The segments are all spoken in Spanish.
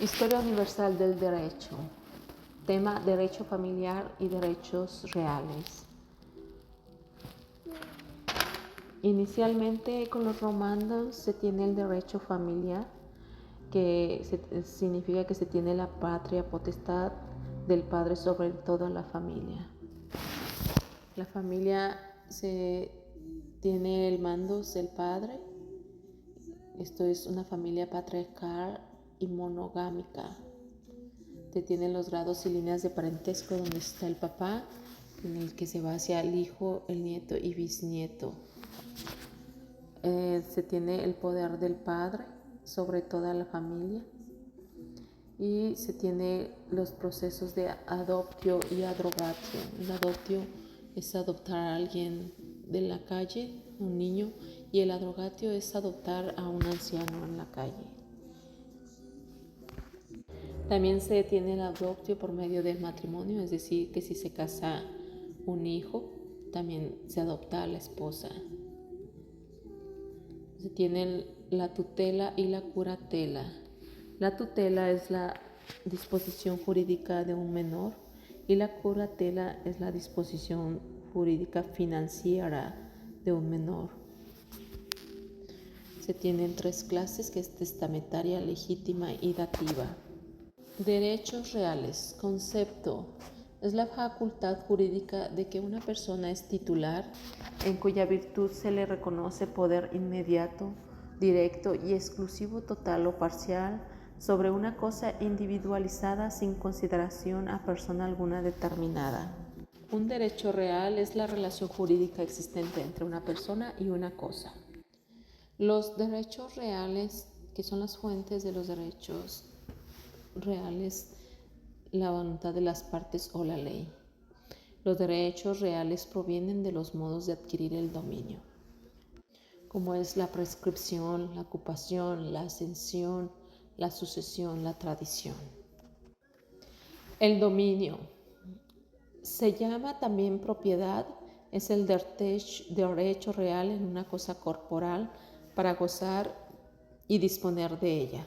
Historia universal del derecho. Tema: derecho familiar y derechos reales. Inicialmente con los romanos se tiene el derecho familiar, que significa que se tiene la patria potestad del padre sobre toda la familia. La familia se tiene el mando del padre. Esto es una familia patriarcal y monogámica. Se tienen los grados y líneas de parentesco donde está el papá, en el que se va hacia el hijo, el nieto y bisnieto. Se tiene el poder del padre sobre toda la familia y se tiene los procesos de adoptio y adrogatio. El adoptio es adoptar a alguien de la calle, un niño, y el adrogatio es adoptar a un anciano en la calle. También se tiene el adoptio por medio del matrimonio, es decir, que si se casa un hijo, también se adopta a la esposa. Se tienen la tutela y la curatela. La tutela es la disposición jurídica de un menor y la curatela es la disposición jurídica financiera de un menor. Se tienen tres clases, que es testamentaria, legítima y dativa. Derechos reales. Concepto: es la facultad jurídica de que una persona es titular, en cuya virtud se le reconoce poder inmediato, directo y exclusivo, total o parcial, sobre una cosa individualizada sin consideración a persona alguna determinada. Un derecho real es la relación jurídica existente entre una persona y una cosa. Los derechos reales, que son las fuentes de los derechos reales, la voluntad de las partes o la ley. Los derechos reales provienen de los modos de adquirir el dominio, como es la prescripción, la ocupación, la ascensión, la sucesión, la tradición. El dominio se llama también propiedad, es el derecho real en una cosa corporal para gozar y disponer de ella.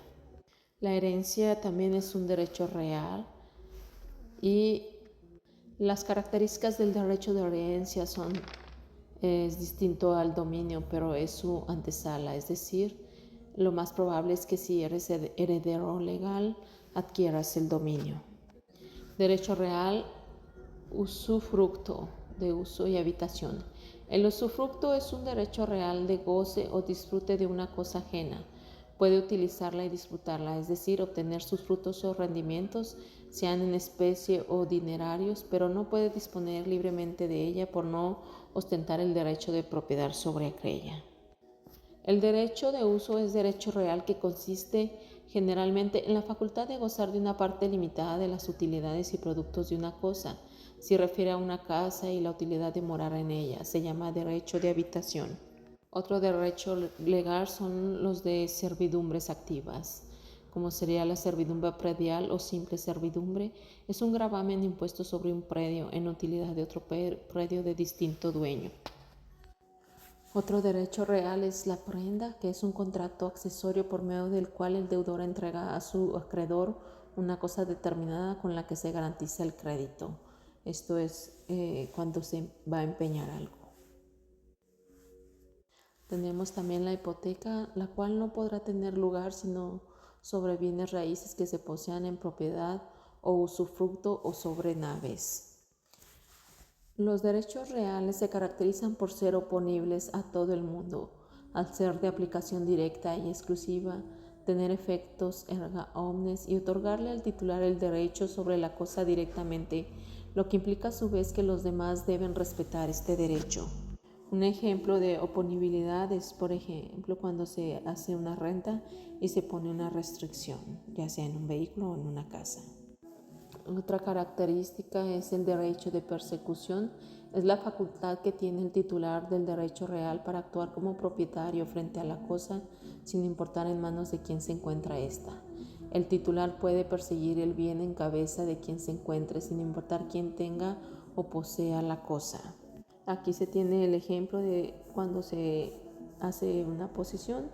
La herencia también es un derecho real y las características del derecho de herencia es distinto al dominio, pero es su antesala, es decir, lo más probable es que si eres heredero legal, adquieras el dominio. Derecho real, usufructo, de uso y habitación. El usufructo es un derecho real de goce o disfrute de una cosa ajena. Puede utilizarla y disfrutarla, es decir, obtener sus frutos o rendimientos, sean en especie o dinerarios, pero no puede disponer libremente de ella por no ostentar el derecho de propiedad sobre ella. El derecho de uso es derecho real que consiste generalmente en la facultad de gozar de una parte limitada de las utilidades y productos de una cosa. Si refiere a una casa y la utilidad de morar en ella, se llama derecho de habitación. Otro derecho legal son los de servidumbres activas, como sería la servidumbre predial o simple servidumbre. Es un gravamen impuesto sobre un predio en utilidad de otro predio de distinto dueño. Otro derecho real es la prenda, que es un contrato accesorio por medio del cual el deudor entrega a su acreedor una cosa determinada con la que se garantiza el crédito. Esto es cuando se va a empeñar algo. Tenemos también la hipoteca, la cual no podrá tener lugar sino sobre bienes raíces que se posean en propiedad o usufructo o sobre naves. Los derechos reales se caracterizan por ser oponibles a todo el mundo, al ser de aplicación directa y exclusiva, tener efectos erga omnes y otorgarle al titular el derecho sobre la cosa directamente, lo que implica a su vez que los demás deben respetar este derecho. Un ejemplo de oponibilidad es, por ejemplo, cuando se hace una renta y se pone una restricción, ya sea en un vehículo o en una casa. Otra característica es el derecho de persecución. Es la facultad que tiene el titular del derecho real para actuar como propietario frente a la cosa, sin importar en manos de quién se encuentra ésta. El titular puede perseguir el bien en cabeza de quien se encuentre, sin importar quién tenga o posea la cosa. Aquí se tiene el ejemplo de cuando se hace una posesión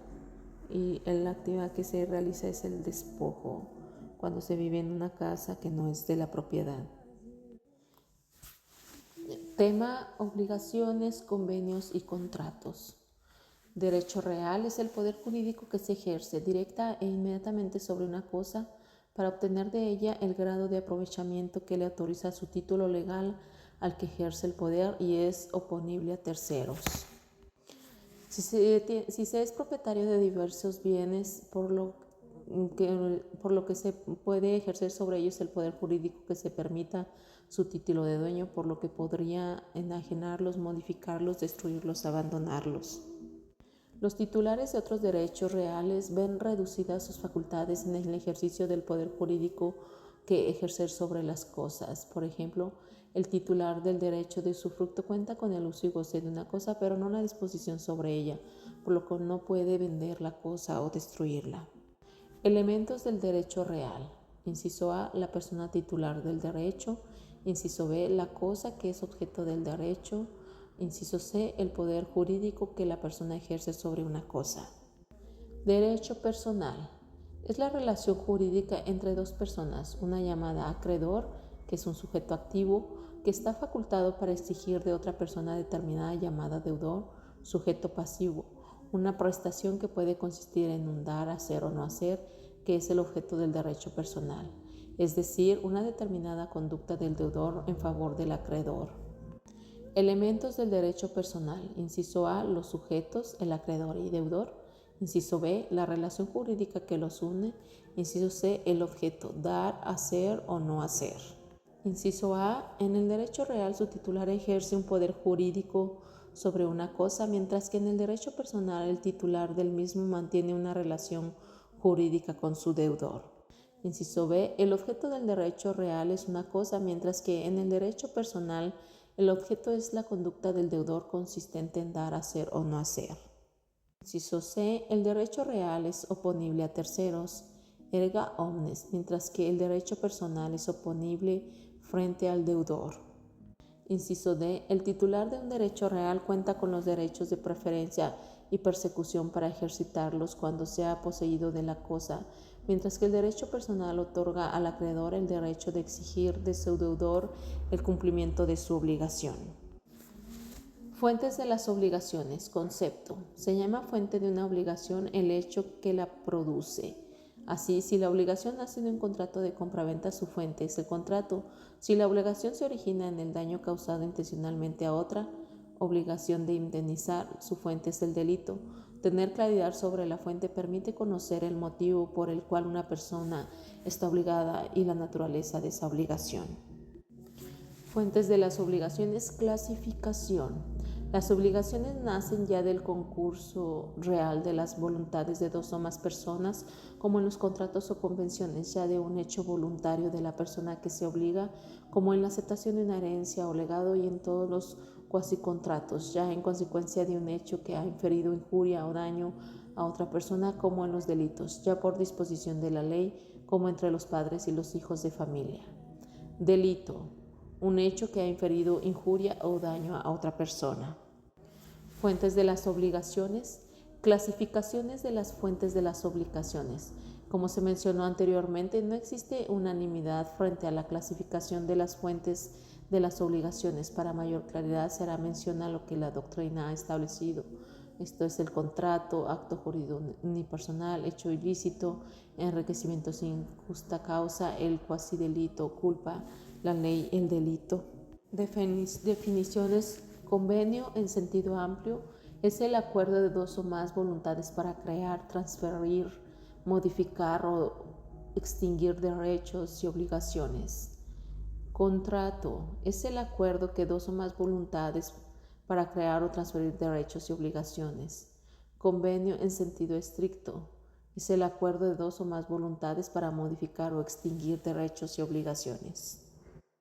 y la actividad que se realiza es el despojo. cuando se vive en una casa que no es de la propiedad. Tema: obligaciones, convenios y contratos. Derecho real es el poder jurídico que se ejerce directa e inmediatamente sobre una cosa para obtener de ella el grado de aprovechamiento que le autoriza su título legal al que ejerce el poder y es oponible a terceros. Si se es propietario de diversos bienes, por lo que se puede ejercer sobre ellos el poder jurídico que se permita su título de dueño, por lo que podría enajenarlos, modificarlos, destruirlos, abandonarlos. Los titulares de otros derechos reales ven reducidas sus facultades en el ejercicio del poder jurídico que ejercer sobre las cosas. Por ejemplo, el titular del derecho de usufructo cuenta con el uso y goce de una cosa, pero no la disposición sobre ella, por lo que no puede vender la cosa o destruirla. Elementos del derecho real. Inciso A, la persona titular del derecho. Inciso B, la cosa que es objeto del derecho. Inciso C, el poder jurídico que la persona ejerce sobre una cosa. Derecho personal. Es la relación jurídica entre dos personas, una llamada acreedor, que es un sujeto activo, que está facultado para exigir de otra persona determinada, llamada deudor, sujeto pasivo, una prestación que puede consistir en un dar, hacer o no hacer, que es el objeto del derecho personal, es decir, una determinada conducta del deudor en favor del acreedor. Elementos del derecho personal. Inciso A, los sujetos, el acreedor y deudor. Inciso B, la relación jurídica que los une. Inciso C, el objeto, dar, hacer o no hacer. Inciso A, en el derecho real su titular ejerce un poder jurídico sobre una cosa, mientras que en el derecho personal el titular del mismo mantiene una relación jurídica con su deudor. Inciso B, el objeto del derecho real es una cosa, mientras que en el derecho personal el objeto es la conducta del deudor consistente en dar, hacer o no hacer. Inciso C, el derecho real es oponible a terceros, erga omnes, mientras que el derecho personal es oponible frente al deudor. Inciso D, el titular de un derecho real cuenta con los derechos de preferencia y persecución para ejercitarlos cuando sea poseído de la cosa, mientras que el derecho personal otorga al acreedor el derecho de exigir de su deudor el cumplimiento de su obligación. Fuentes de las obligaciones. Concepto. Se llama fuente de una obligación el hecho que la produce. Así, si la obligación nace de un contrato de compraventa, su fuente es el contrato. Si la obligación se origina en el daño causado intencionalmente a otra, obligación de indemnizar, su fuente es el delito. Tener claridad sobre la fuente permite conocer el motivo por el cual una persona está obligada y la naturaleza de esa obligación. Fuentes de las obligaciones. Clasificación. Las obligaciones nacen ya del concurso real de las voluntades de dos o más personas, como en los contratos o convenciones, ya de un hecho voluntario de la persona que se obliga, como en la aceptación de una herencia o legado, y en todos los cuasicontratos, ya en consecuencia de un hecho que ha inferido injuria o daño a otra persona, como en los delitos, ya por disposición de la ley, como entre los padres y los hijos de familia. Delito. Un hecho que ha inferido injuria o daño a otra persona. Fuentes de las obligaciones. Clasificaciones de las fuentes de las obligaciones. Como se mencionó anteriormente, no existe unanimidad frente a la clasificación de las fuentes de las obligaciones. Para mayor claridad será mencionar lo que la doctrina ha establecido. Esto es el contrato, acto jurídico unipersonal, hecho ilícito, enriquecimiento sin justa causa, el cuasidelito, culpa, la ley, el delito. Definiciones. Convenio, en sentido amplio, es el acuerdo de dos o más voluntades para crear, transferir, modificar o extinguir derechos y obligaciones. Contrato es el acuerdo que dos o más voluntades para crear o transferir derechos y obligaciones. Convenio, en sentido estricto, es el acuerdo de dos o más voluntades para modificar o extinguir derechos y obligaciones.